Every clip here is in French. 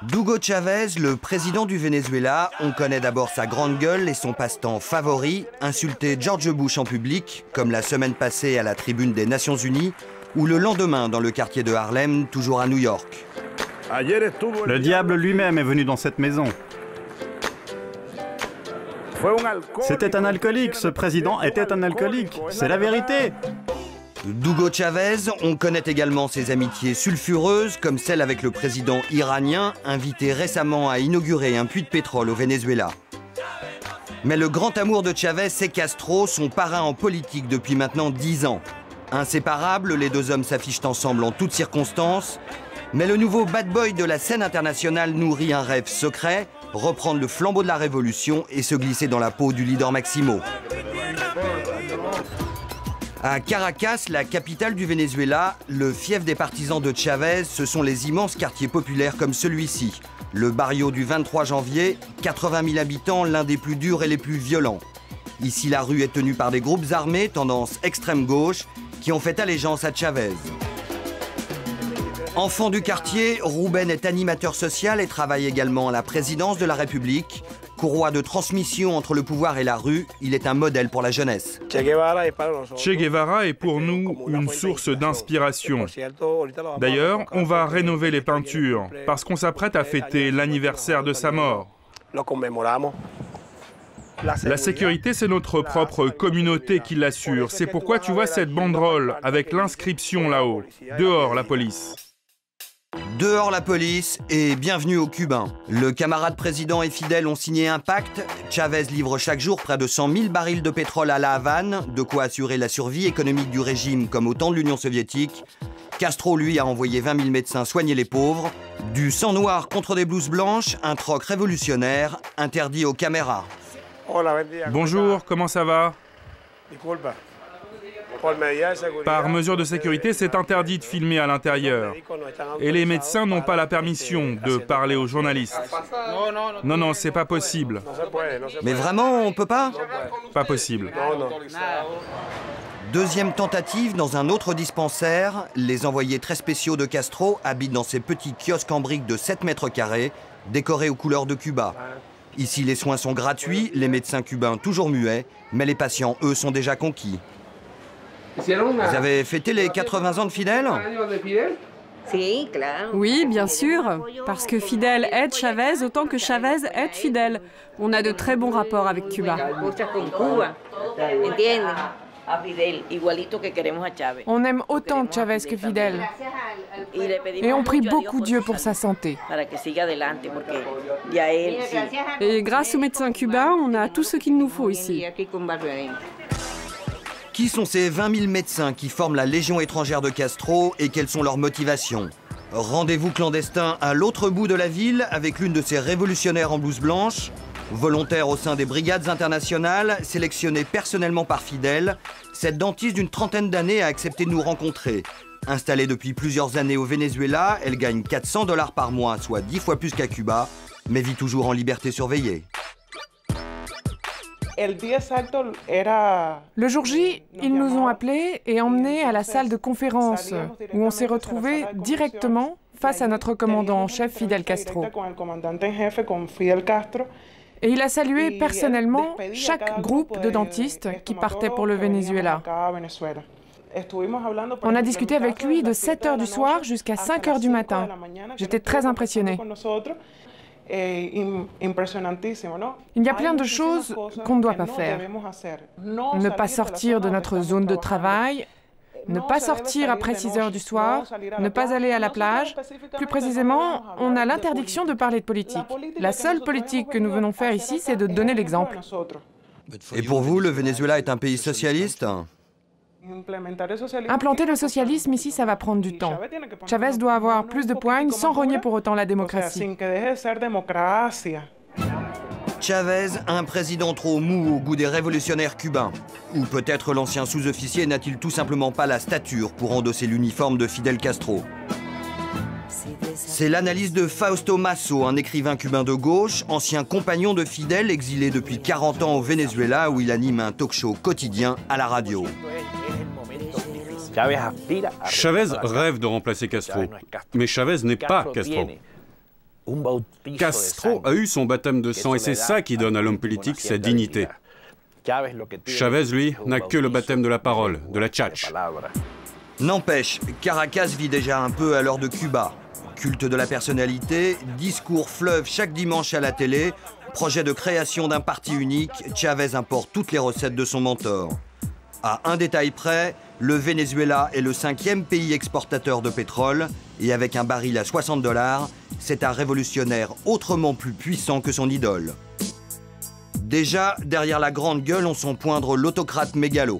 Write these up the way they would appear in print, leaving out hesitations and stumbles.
Hugo Chavez, le président du Venezuela, on connaît d'abord sa grande gueule et son passe-temps favori, insulter George Bush en public, comme la semaine passée à la tribune des Nations Unies, ou le lendemain dans le quartier de Harlem, toujours à New York. Le diable lui-même est venu dans cette maison. C'était un alcoolique, ce président était un alcoolique, c'est la vérité. Hugo Chavez, on connaît également ses amitiés sulfureuses, comme celle avec le président iranien, invité récemment à inaugurer un puits de pétrole au Venezuela. Mais le grand amour de Chavez, c'est Castro, son parrain en politique depuis maintenant 10 ans. Inséparables, les deux hommes s'affichent ensemble en toutes circonstances. Mais le nouveau bad boy de la scène internationale nourrit un rêve secret, reprendre le flambeau de la révolution et se glisser dans la peau du leader Maximo. À Caracas, la capitale du Venezuela, le fief des partisans de Chavez, ce sont les immenses quartiers populaires comme celui-ci. Le barrio du 23 janvier, 80 000 habitants, l'un des plus durs et les plus violents. Ici, la rue est tenue par des groupes armés, tendance extrême gauche, qui ont fait allégeance à Chavez. Enfant du quartier, Rubén est animateur social et travaille également à la présidence de la République. Courroie de transmission entre le pouvoir et la rue, il est un modèle pour la jeunesse. Che Guevara est pour nous une source d'inspiration. D'ailleurs, on va rénover les peintures parce qu'on s'apprête à fêter l'anniversaire de sa mort. La sécurité, c'est notre propre communauté qui l'assure. C'est pourquoi tu vois cette banderole avec l'inscription là-haut. Dehors la police. Dehors la police et bienvenue aux Cubains. Le camarade président et Fidel ont signé un pacte. Chavez livre chaque jour près de 100 000 barils de pétrole à La Havane, de quoi assurer la survie économique du régime comme au temps de l'Union soviétique. Castro, lui, a envoyé 20 000 médecins soigner les pauvres. Du sang noir contre des blouses blanches, un troc révolutionnaire interdit aux caméras. Bonjour, comment ça va? Par mesure de sécurité, c'est interdit de filmer à l'intérieur. Et les médecins n'ont pas la permission de parler aux journalistes. Non, non, c'est pas possible. Mais vraiment, on peut pas? Pas possible. Deuxième tentative dans un autre dispensaire. Les envoyés très spéciaux de Castro habitent dans ces petits kiosques en briques de 7 mètres carrés, décorés aux couleurs de Cuba. Ici, les soins sont gratuits, les médecins cubains toujours muets, mais les patients, eux, sont déjà conquis. Vous avez fêté les 80 ans de Fidel? Oui, bien sûr, parce que Fidel aide Chavez autant que Chavez aide Fidel. On a de très bons rapports avec Cuba. On aime autant Chavez que Fidel. Et on prie beaucoup Dieu pour sa santé. Et grâce aux médecins cubains, on a tout ce qu'il nous faut ici. Qui sont ces 20 000 médecins qui forment la Légion étrangère de Castro et quelles sont leurs motivations? Rendez-vous clandestin à l'autre bout de la ville avec l'une de ces révolutionnaires en blouse blanche. Volontaire au sein des brigades internationales, sélectionnée personnellement par Fidel, cette dentiste d'une trentaine d'années a accepté de nous rencontrer. Installée depuis plusieurs années au Venezuela, elle gagne 400 $ par mois, soit 10 fois plus qu'à Cuba, mais vit toujours en liberté surveillée. Le jour J, ils nous ont appelés et emmenés à la salle de conférence, où on s'est retrouvés directement face à notre commandant en chef Fidel Castro. Et il a salué personnellement chaque groupe de dentistes qui partaient pour le Venezuela. On a discuté avec lui de 7 h du soir jusqu'à 5 h du matin. J'étais très impressionnée. Il y a plein de choses qu'on ne doit pas faire. Ne pas sortir de notre zone de travail, ne pas sortir après 6 h du soir, ne pas aller à la plage. Plus précisément, on a l'interdiction de parler de politique. La seule politique que nous venons faire ici, c'est de donner l'exemple. Et pour vous, le Venezuela est un pays socialiste? Implanter le socialisme ici, ça va prendre du temps. Chavez doit avoir plus de poigne sans rogner pour autant la démocratie. Chavez, un président trop mou au goût des révolutionnaires cubains. Ou peut-être l'ancien sous-officier n'a-t-il tout simplement pas la stature pour endosser l'uniforme de Fidel Castro? C'est l'analyse de Fausto Masso, un écrivain cubain de gauche, ancien compagnon de Fidel, exilé depuis 40 ans au Venezuela, où il anime un talk-show quotidien à la radio. Chavez rêve de remplacer Castro, mais Chavez n'est pas Castro. Castro a eu son baptême de sang et c'est ça qui donne à l'homme politique sa dignité. Chavez, lui, n'a que le baptême de la parole, de la tchatch. N'empêche, Caracas vit déjà un peu à l'heure de Cuba. Culte de la personnalité, discours fleuve chaque dimanche à la télé, projet de création d'un parti unique, Chavez importe toutes les recettes de son mentor. À un détail près, le Venezuela est le 5e pays exportateur de pétrole et avec un baril à 60 $, c'est un révolutionnaire autrement plus puissant que son idole. Déjà, derrière la grande gueule, on sent poindre l'autocrate mégalo.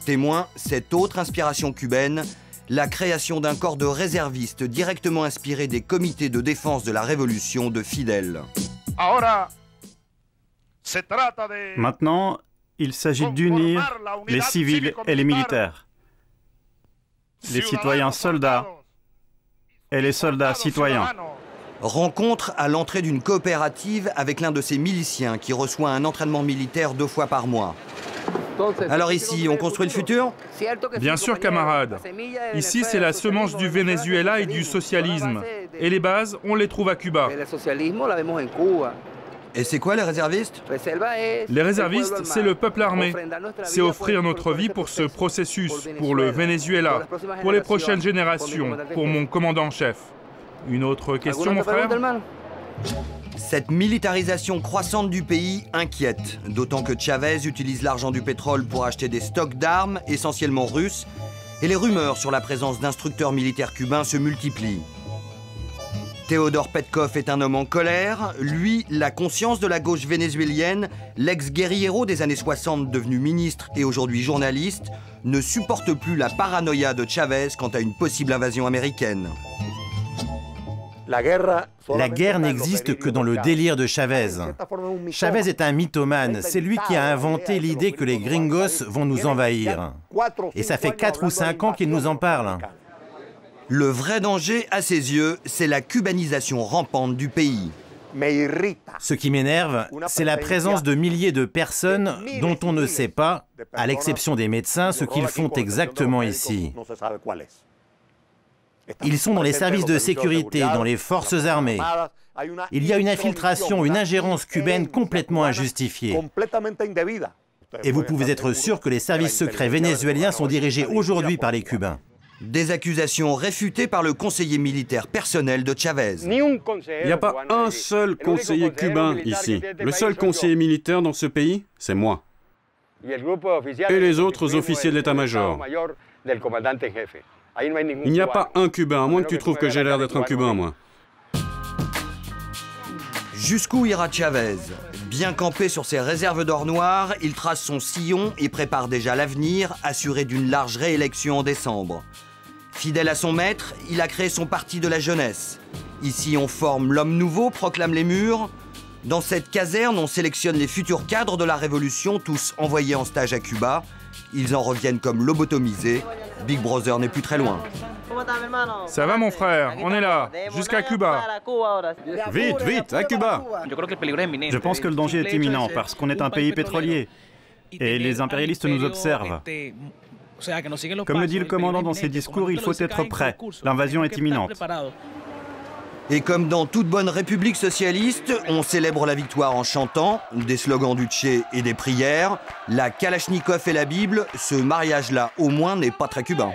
Témoin, cette autre inspiration cubaine, la création d'un corps de réservistes directement inspiré des comités de défense de la Révolution de Fidel. Maintenant, il s'agit d'unir les civils et les militaires, les citoyens soldats et les soldats citoyens. Rencontre à l'entrée d'une coopérative avec l'un de ses miliciens qui reçoit un entraînement militaire 2 fois par mois. Alors ici, on construit le futur? Bien sûr, camarades. Ici, c'est la semence du Venezuela et du socialisme. Et les bases, on les trouve à Cuba. Et c'est quoi les réservistes? Les réservistes, c'est le peuple armé. C'est offrir notre vie pour ce processus, pour le Venezuela, pour les prochaines générations, pour mon commandant-chef. Une autre question, mon frère? Cette militarisation croissante du pays inquiète, d'autant que Chavez utilise l'argent du pétrole pour acheter des stocks d'armes, essentiellement russes, et les rumeurs sur la présence d'instructeurs militaires cubains se multiplient. Théodore Petkov est un homme en colère. Lui, la conscience de la gauche vénézuélienne, l'ex-guerriero des années 60 devenu ministre et aujourd'hui journaliste, ne supporte plus la paranoïa de Chavez quant à une possible invasion américaine. La guerre n'existe que dans le délire de Chavez. Chavez est un mythomane, c'est lui qui a inventé l'idée que les gringos vont nous envahir. Et ça fait 4 ou 5 ans qu'il nous en parle. Le vrai danger, à ses yeux, c'est la cubanisation rampante du pays. Ce qui m'énerve, c'est la présence de milliers de personnes dont on ne sait pas, à l'exception des médecins, ce qu'ils font exactement ici. Ils sont dans les services de sécurité, dans les forces armées. Il y a une infiltration, une ingérence cubaine complètement injustifiée. Et vous pouvez être sûr que les services secrets vénézuéliens sont dirigés aujourd'hui par les Cubains. Des accusations réfutées par le conseiller militaire personnel de Chavez. Il n'y a pas un seul conseiller cubain ici. Le seul conseiller militaire dans ce pays, c'est moi. Et les autres officiers de l'état-major. Il n'y a pas un Cubain, à moins que tu trouves que j'ai l'air d'être un Cubain, moi. Jusqu'où ira Chavez? Bien campé sur ses réserves d'or noir, il trace son sillon et prépare déjà l'avenir, assuré d'une large réélection en décembre. Fidèle à son maître, il a créé son parti de la jeunesse. Ici, on forme l'homme nouveau, proclament les murs. Dans cette caserne, on sélectionne les futurs cadres de la Révolution, tous envoyés en stage à Cuba. Ils en reviennent comme lobotomisés. Big Brother n'est plus très loin. Ça va, mon frère? On est là, jusqu'à Cuba. Vite, vite, à Cuba! Je pense que le danger est imminent parce qu'on est un pays pétrolier et les impérialistes nous observent. Comme le dit le commandant dans ses discours, il faut être prêt. L'invasion est imminente. Et comme dans toute bonne république socialiste, on célèbre la victoire en chantant, des slogans du Che et des prières. La Kalachnikov et la Bible, ce mariage-là au moins n'est pas très cubain.